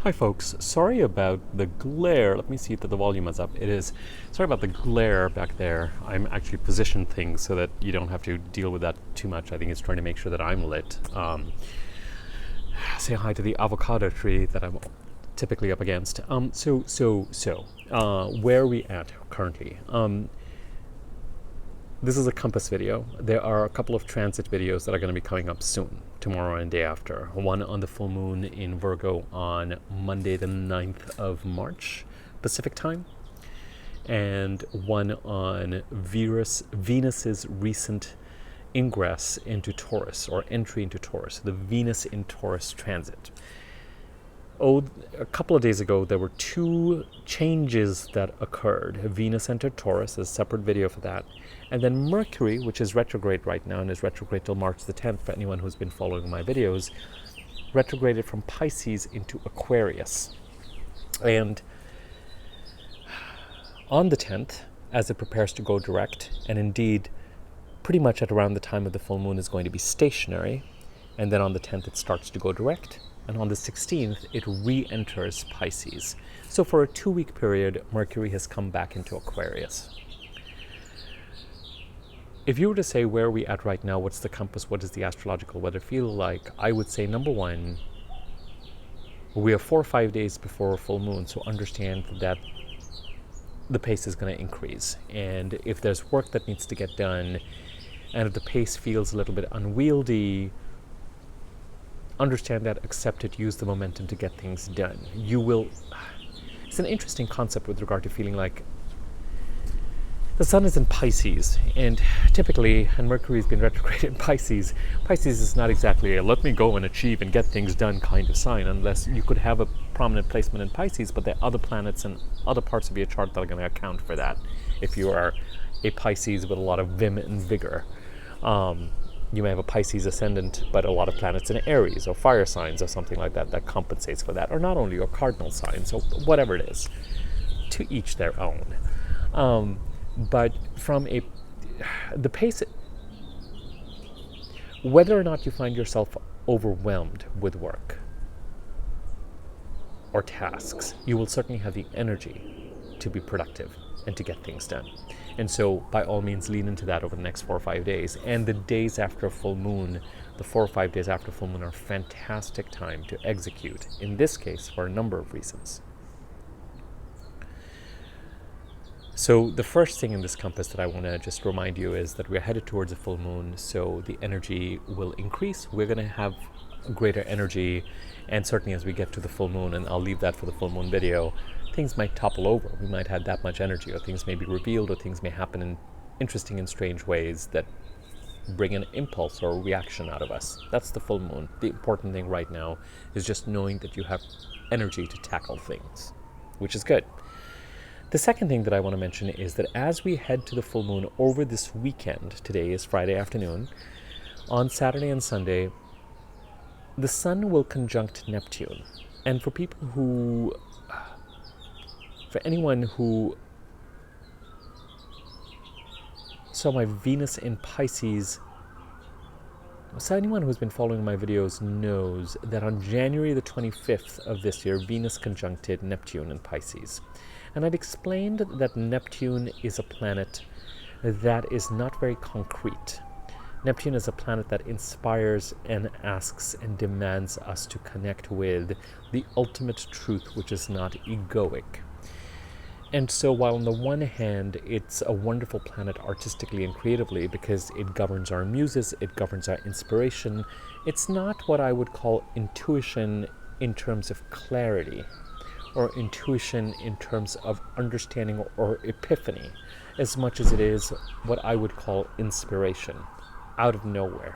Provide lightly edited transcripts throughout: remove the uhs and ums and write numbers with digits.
Hi folks, sorry about the glare. Let me see that the volume is up. It is. Sorry about the glare back there. I'm actually positioned things so that you don't have to deal with that too much. I think it's trying to make sure that I'm lit. Say hi to the avocado tree that I'm typically up against. Where are we at currently? This is a compass video. There are a couple of transit videos that are going to be coming up soon, tomorrow and day after. One on the full moon in Virgo on Monday the 9th of March, Pacific time, and one on Venus's recent ingress into Taurus, or entry into Taurus, the Venus in Taurus transit. A couple of days ago, there were two changes that occurred. Venus entered Taurus, there's a separate video for that. And then Mercury, which is retrograde right now and is retrograde till March the 10th for anyone who's been following my videos, retrograded from Pisces into Aquarius. And on the 10th, as it prepares to go direct, and indeed pretty much at around the time of the full moon is going to be stationary, and then on the 10th it starts to go direct, and on the 16th it re-enters Pisces. So for a 2-week period, Mercury has come back into Aquarius. If you were to say, where are we at right now, what's the compass, what does the astrological weather feel like, I would say, number one, we are 4 or 5 days before a full moon, so understand that the pace is going to increase. And if there's work that needs to get done, and if the pace feels a little bit unwieldy, understand that, accept it, use the momentum to get things done. It's an interesting concept with regard to feeling like the sun is in Pisces, and typically, and Mercury has been retrograde in Pisces, Pisces is not exactly a let me go and achieve and get things done kind of sign, unless you could have a prominent placement in Pisces, but there are other planets and other parts of your chart that are going to account for that. If you are a Pisces with a lot of vim and vigor, you may have a Pisces ascendant, but a lot of planets in Aries or fire signs or something like that that compensates for that, or not only your cardinal signs, or whatever it is. To each their own. But from the pace, whether or not you find yourself overwhelmed with work or tasks, you will certainly have the energy to be productive and to get things done. And so by all means, lean into that over the next 4 or 5 days. And the days after a full moon, the 4 or 5 days after full moon, are a fantastic time to execute, in this case, for a number of reasons. So the first thing in this compass that I want to just remind you is that we're headed towards a full moon, so the energy will increase. We're going to have greater energy, and certainly as we get to the full moon, and I'll leave that for the full moon video, things might topple over. We might have that much energy, or things may be revealed, or things may happen in interesting and strange ways that bring an impulse or a reaction out of us. That's the full moon. The important thing right now is just knowing that you have energy to tackle things, which is good. The second thing that I want to mention is that as we head to the full moon over this weekend, today is Friday afternoon, on Saturday and Sunday, the sun will conjunct Neptune. And for anyone who saw my Venus in Pisces, so anyone who's been following my videos knows that on January the 25th of this year, Venus conjuncted Neptune in Pisces. And I'd explained that Neptune is a planet that is not very concrete. Neptune is a planet that inspires and asks and demands us to connect with the ultimate truth, which is not egoic. And so while on the one hand, it's a wonderful planet artistically and creatively because it governs our muses, it governs our inspiration, it's not what I would call intuition in terms of clarity, or intuition in terms of understanding or epiphany, as much as it is what I would call inspiration, out of nowhere.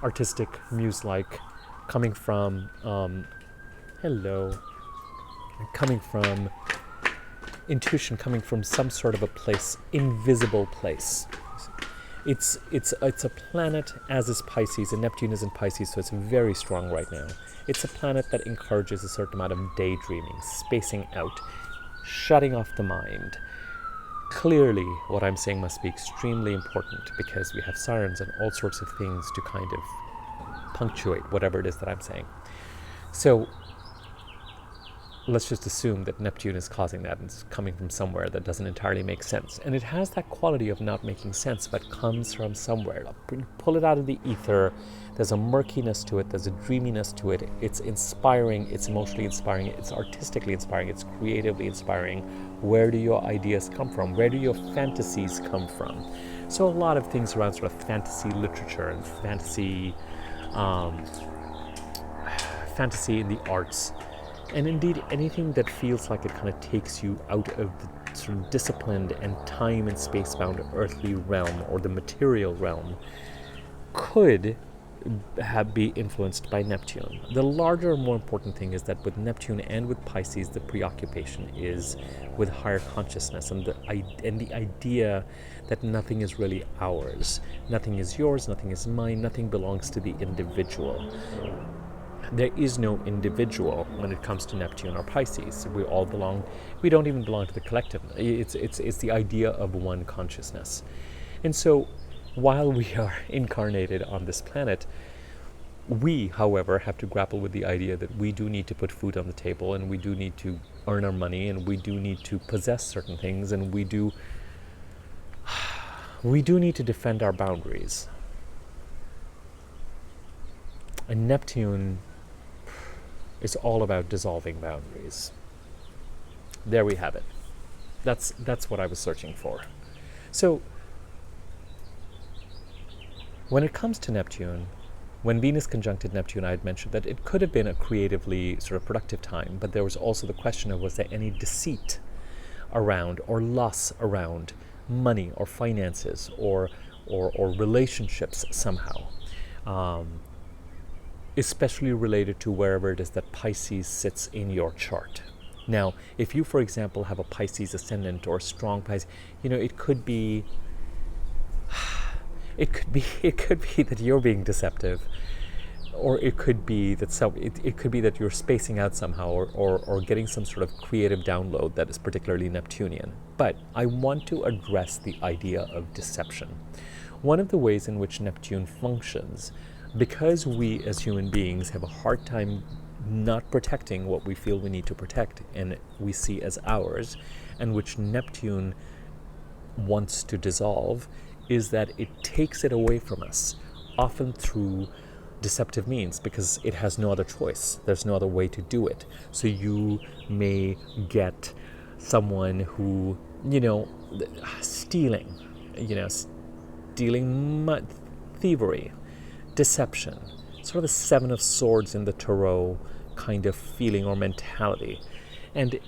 Artistic, muse-like, coming from, intuition coming from some sort of a place, invisible place. It's a planet, as is Pisces, and Neptune is in Pisces, so it's very strong right now. It's a planet that encourages a certain amount of daydreaming, spacing out, shutting off the mind. Clearly, what I'm saying must be extremely important because we have sirens and all sorts of things to kind of punctuate whatever it is that I'm saying. So let's just assume that Neptune is causing that and it's coming from somewhere that doesn't entirely make sense. And it has that quality of not making sense, but comes from somewhere. Pull it out of the ether. There's a murkiness to it. There's a dreaminess to it. It's inspiring. It's emotionally inspiring. It's artistically inspiring. It's creatively inspiring. Where do your ideas come from? Where do your fantasies come from? So a lot of things around sort of fantasy literature and fantasy in the arts. And indeed, anything that feels like it kind of takes you out of the sort of disciplined and time and space-bound earthly realm or the material realm could be influenced by Neptune. The larger, more important thing is that with Neptune and with Pisces, the preoccupation is with higher consciousness and the idea that nothing is really ours. Nothing is yours, nothing is mine, nothing belongs to the individual. There is no individual when it comes to Neptune or Pisces. We all belong. We don't even belong to the collective. It's the idea of one consciousness. And so while we are incarnated on this planet, we, however, have to grapple with the idea that we do need to put food on the table, and we do need to earn our money, and we do need to possess certain things, and we do need to defend our boundaries. And Neptune is all about dissolving boundaries. There we have it. That's what I was searching for. So when it comes to Neptune, when Venus conjuncted Neptune, I had mentioned that it could have been a creatively sort of productive time, but there was also the question of, was there any deceit around or loss around money or finances or relationships somehow, especially related to wherever it is that Pisces sits in your chart. Now, if you, for example, have a Pisces ascendant or a strong Pisces, it could be that you're being deceptive, or it could be that it could be that you're spacing out somehow, or getting some sort of creative download that is particularly Neptunian. But I want to address the idea of deception. One of the ways in which Neptune functions, because we as human beings have a hard time not protecting what we feel we need to protect and we see as ours, and which Neptune wants to dissolve, is that it takes it away from us, often through deceptive means, because it has no other choice. There's no other way to do it. So you may get someone who, stealing, thievery, deception, sort of a Seven of Swords in the Tarot kind of feeling or mentality. And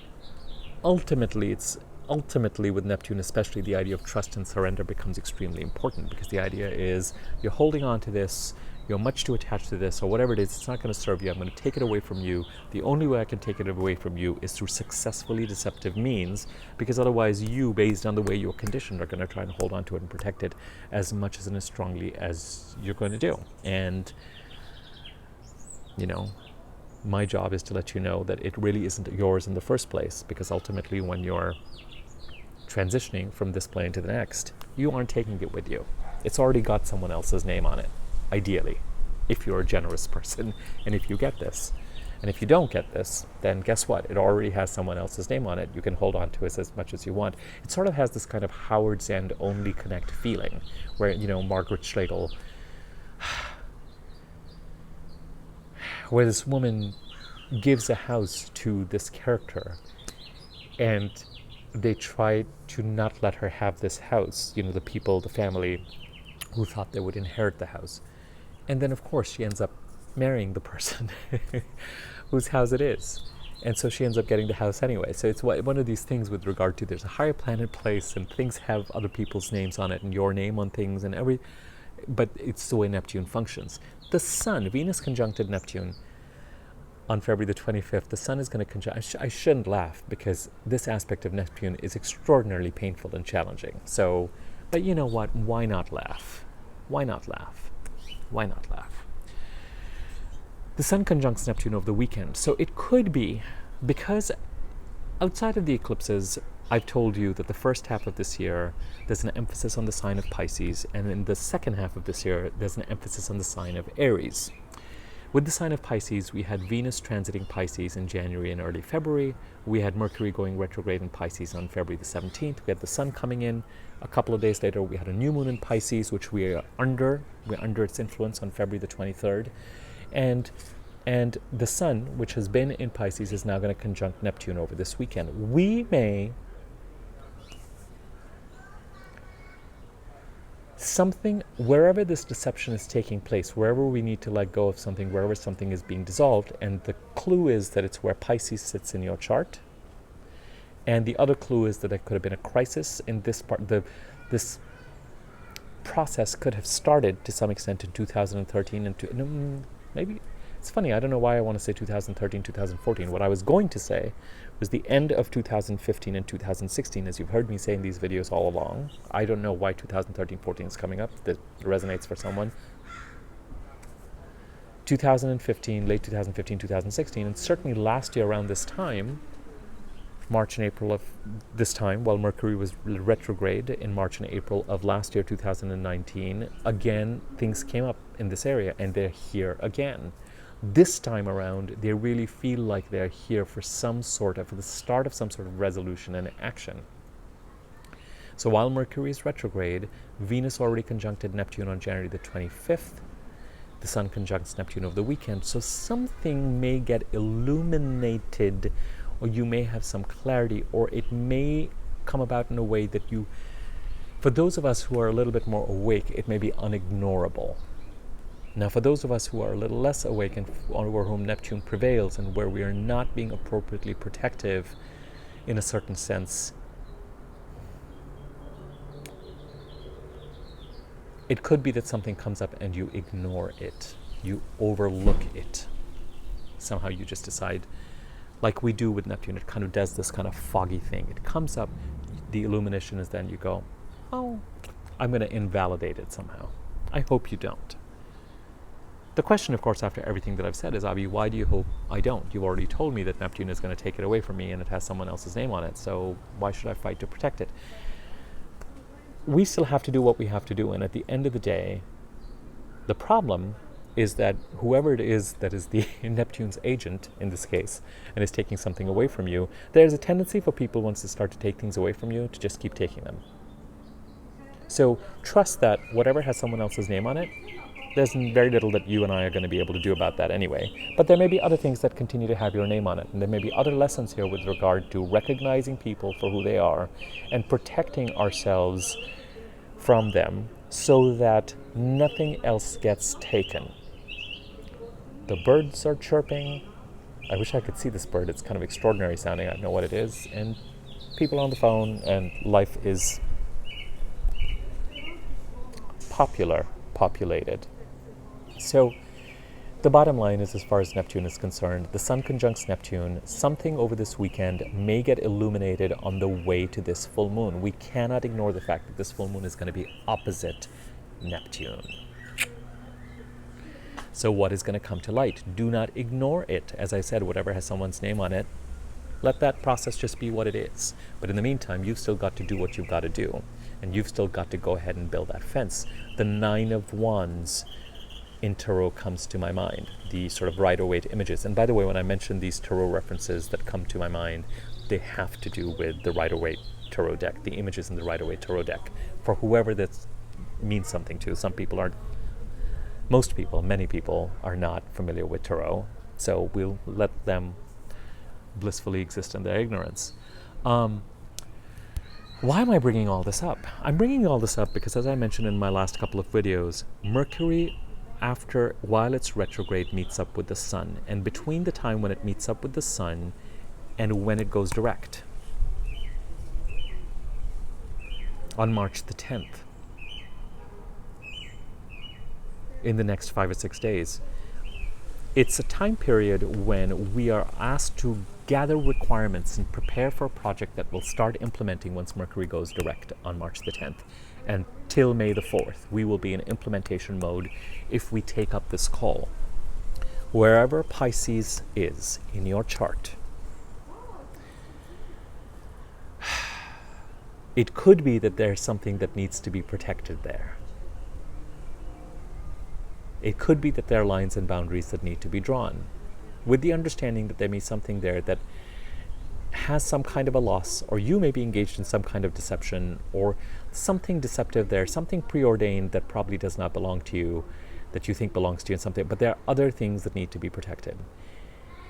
ultimately with Neptune especially, the idea of trust and surrender becomes extremely important, because the idea is you're holding on to this, you're much too attached to this, or whatever it is, it's not going to serve you, I'm going to take it away from you. The only way I can take it away from you is through successfully deceptive means, because otherwise you, based on the way you're conditioned, are going to try and hold on to it and protect it as much and as strongly as you're going to do. And, my job is to let you know that it really isn't yours in the first place, because ultimately when you're transitioning from this plane to the next, you aren't taking it with you. It's already got someone else's name on it, ideally, if you're a generous person and if you get this. And if you don't get this, then guess what? It already has someone else's name on it. You can hold on to it as much as you want. It sort of has this kind of Howard's End only connect feeling, where, Margaret Schlegel, where this woman gives a house to this character, and they try to not let her have this house, the people, the family who thought they would inherit the house. And then, of course, she ends up marrying the person whose house it is. And so she ends up getting the house anyway. So it's one of these things with regard to, there's a higher planet place and things have other people's names on it and your name on things and but it's the way Neptune functions. The Sun, Venus conjuncted Neptune on February the 25th, the Sun is going to conjunct. I shouldn't laugh, because this aspect of Neptune is extraordinarily painful and challenging. So, but you know what? Why not laugh? Why not laugh? Why not laugh? The Sun conjuncts Neptune over the weekend. So it could be, because outside of the eclipses, I've told you that the first half of this year, there's an emphasis on the sign of Pisces, and in the second half of this year, there's an emphasis on the sign of Aries. With the sign of Pisces, we had Venus transiting Pisces in January and early February. We had Mercury going retrograde in Pisces on February the 17th. We had the Sun coming in. A couple of days later, we had a new moon in Pisces, which we're under its influence on February the 23rd. And the Sun, which has been in Pisces, is now going to conjunct Neptune over this weekend. We may... something, wherever this deception is taking place, wherever we need to let go of something, wherever something is being dissolved, and the clue is that it's where Pisces sits in your chart, and the other clue is that there could have been a crisis in this part. This process could have started to some extent in 2013 and maybe, it's funny, I don't know why I want to say 2013, 2014. What I was going to say was the end of 2015 and 2016, as you've heard me say in these videos all along. I don't know why 2013-14 is coming up. That resonates for someone. 2015, late 2015, 2016, and certainly last year around this time, March and April of this time, while Mercury was retrograde in March and April of last year, 2019, again, things came up in this area, and they're here again. This time around, they really feel like they're here for the start of some sort of resolution and action. So while Mercury is retrograde, Venus already conjuncted Neptune on January the 25th. The Sun conjuncts Neptune over the weekend. So something may get illuminated, or you may have some clarity, or it may come about in a way that for those of us who are a little bit more awake, it may be unignorable. Now, for those of us who are a little less awake and over whom Neptune prevails and where we are not being appropriately protective in a certain sense, it could be that something comes up and you ignore it. You overlook it. Somehow you just decide, like we do with Neptune, it kind of does this kind of foggy thing. It comes up, the illumination is then you go, oh, I'm going to invalidate it somehow. I hope you don't. The question, of course, after everything that I've said is, Avi, why do you hope I don't? You've already told me that Neptune is going to take it away from me and it has someone else's name on it, so why should I fight to protect it? We still have to do what we have to do, and at the end of the day, the problem is that whoever it is that is the Neptune's agent in this case and is taking something away from you, there's a tendency for people, once they start to take things away from you, to just keep taking them. So trust that whatever has someone else's name on it, there's very little that you and I are going to be able to do about that anyway. But there may be other things that continue to have your name on it. And there may be other lessons here with regard to recognizing people for who they are and protecting ourselves from them so that nothing else gets taken. The birds are chirping. I wish I could see this bird. It's kind of extraordinary sounding. I don't know what it is. And people on the phone, and life is populated. So the bottom line is, as far as Neptune is concerned, the Sun conjuncts Neptune. Something over this weekend may get illuminated on the way to this full moon. We cannot ignore the fact that this full moon is going to be opposite Neptune. So what is going to come to light? Do not ignore it. As I said, whatever has someone's name on it, let that process just be what it is. But in the meantime, you've still got to do what you've got to do. And you've still got to go ahead and build that fence. The Nine of Wands in Tarot comes to my mind, the sort of Rider-Waite images. And by the way, when I mention these Tarot references that come to my mind, they have to do with the Rider-Waite Tarot deck, the images in the Rider-Waite Tarot deck. For whoever that means something to, some people aren't, most people, many people are not familiar with Tarot, so we'll let them blissfully exist in their ignorance. Why am I bringing all this up? I'm bringing all this up because, as I mentioned in my last couple of videos, Mercury, while it's retrograde, meets up with the Sun. And between the time when it meets up with the Sun and when it goes direct, on March the 10th, in the next 5 or 6 days, it's a time period when we are asked to gather requirements and prepare for a project that we'll start implementing once Mercury goes direct on March the 10th. And till May the 4th, we will be in implementation mode if we take up this call. Wherever Pisces is in your chart, it could be that there's something that needs to be protected there. It could be that there are lines and boundaries that need to be drawn, with the understanding that there may be something there that has some kind of a loss, or you may be engaged in some kind of deception, or something deceptive there, something preordained that probably does not belong to you, that you think belongs to you, and something, but there are other things that need to be protected.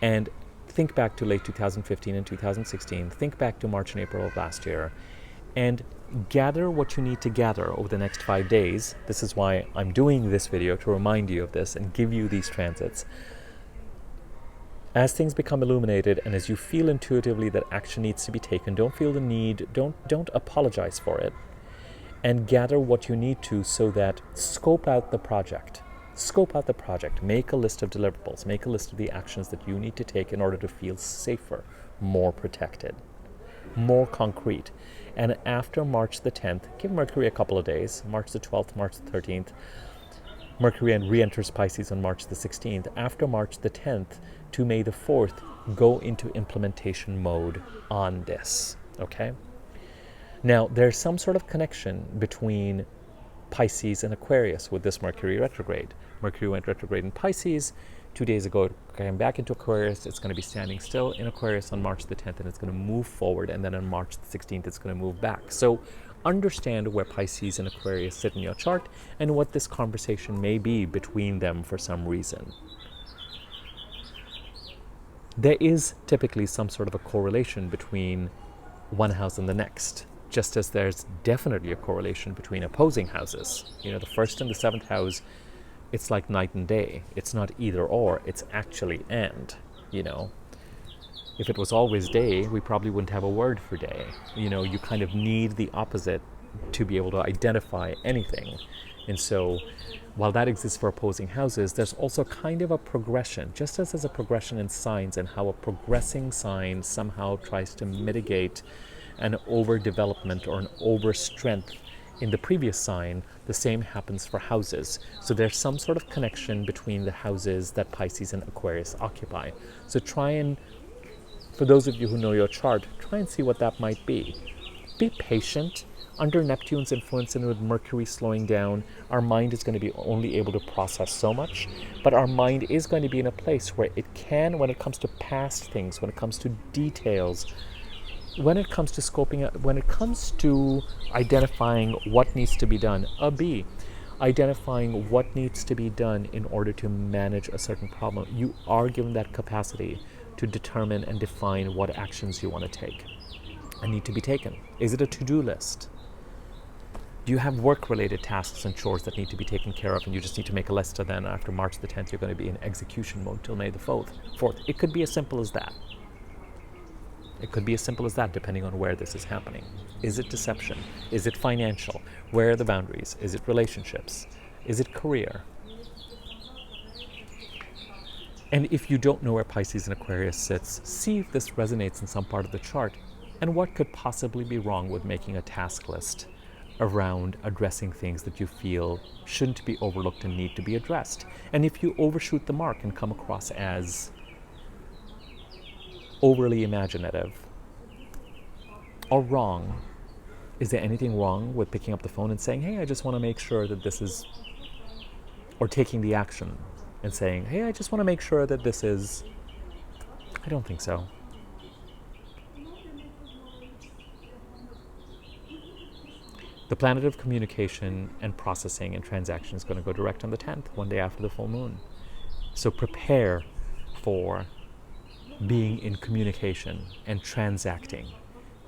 And think back to late 2015 and 2016, think back to March and April of last year, and gather what you need to gather over the next 5 days. This is why I'm doing this video, to remind you of this and give you these transits. As things become illuminated, and as you feel intuitively that action needs to be taken, don't feel the need, don't apologize for it, and gather what you need to, so that scope out the project. Scope out the project. Make a list of deliverables. Make a list of the actions that you need to take in order to feel safer, more protected, more concrete. And after March the 10th, give Mercury a couple of days, March the 12th, March the 13th. Mercury re-enters Pisces on March the 16th. After March the 10th to May the 4th, go into implementation mode on this, okay? Now, there's some sort of connection between Pisces and Aquarius with this Mercury retrograde. Mercury went retrograde in Pisces 2 days ago, it came back into Aquarius. It's going to be standing still in Aquarius on March the 10th, and it's going to move forward, and then on March the 16th, it's going to move back. So understand where Pisces and Aquarius sit in your chart, and what this conversation may be between them for some reason. There is typically some sort of a correlation between one house and the next, just as there's definitely a correlation between opposing houses. You know, the first and the seventh house, it's like night and day. It's not either or, it's actually and, you know. If it was always day, we probably wouldn't have a word for day. You know, you kind of need the opposite to be able to identify anything. And so while that exists for opposing houses, there's also kind of a progression, just as there's a progression in signs, and how a progressing sign somehow tries to mitigate an overdevelopment or an overstrength in the previous sign. The same happens for houses. So there's some sort of connection between the houses that Pisces and Aquarius occupy. So try and, for those of you who know your chart, try and see what that might be. Be patient. Under Neptune's influence and with Mercury slowing down, our mind is going to be only able to process so much, but our mind is going to be in a place where it can, when it comes to past things, when it comes to details, when it comes to scoping out, when it comes to identifying what needs to be done, identifying what needs to be done in order to manage a certain problem, you are given that capacity to determine and define what actions you want to take and need to be taken. Is it a to-do list? Do you have work-related tasks and chores that need to be taken care of, and you just need to make a list, and then after March the 10th, you're going to be in execution mode till May the 4th? It could be as simple as that. It could be as simple as that, depending on where this is happening. Is it deception? Is it financial? Where are the boundaries? Is it relationships? Is it career? And if you don't know where Pisces and Aquarius sits, see if this resonates in some part of the chart, and what could possibly be wrong with making a task list around addressing things that you feel shouldn't be overlooked and need to be addressed. And if you overshoot the mark and come across as overly imaginative or wrong, is there anything wrong with picking up the phone and saying, hey, I just want to make sure that this is, or taking the action and saying, hey, I just want to make sure that this is? I don't think so. The planet of communication and processing and transaction is going to go direct on the 10th, one day after the full moon. So prepare for being in communication and transacting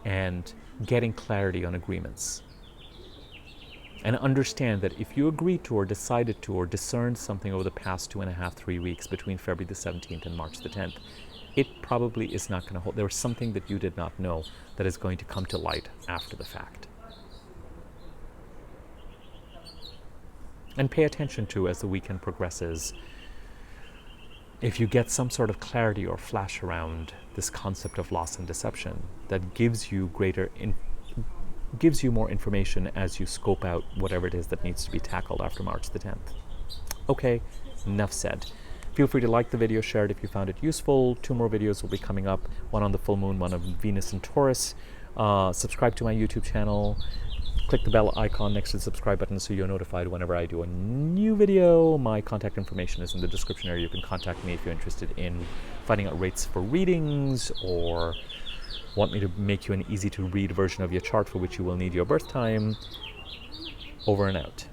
and getting clarity on agreements. And understand that if you agreed to or decided to or discerned something over the past 2.5, 3 weeks between February the 17th and March the 10th, it probably is not going to hold. There was something that you did not know that is going to come to light after the fact. And pay attention to, as the weekend progresses, if you get some sort of clarity or flash around this concept of loss and deception, that gives you gives you more information as you scope out whatever it is that needs to be tackled after March the 10th. Okay, enough said. Feel free to like the video, share it if you found it useful. 2 more videos will be coming up, one on the full moon, one on Venus and Taurus. Subscribe to my YouTube channel. Click the bell icon next to the subscribe button so you're notified whenever I do a new video. My contact information is in the description area. You can contact me if you're interested in finding out rates for readings or want me to make you an easy to read version of your chart for which you will need your birth time. Over and out.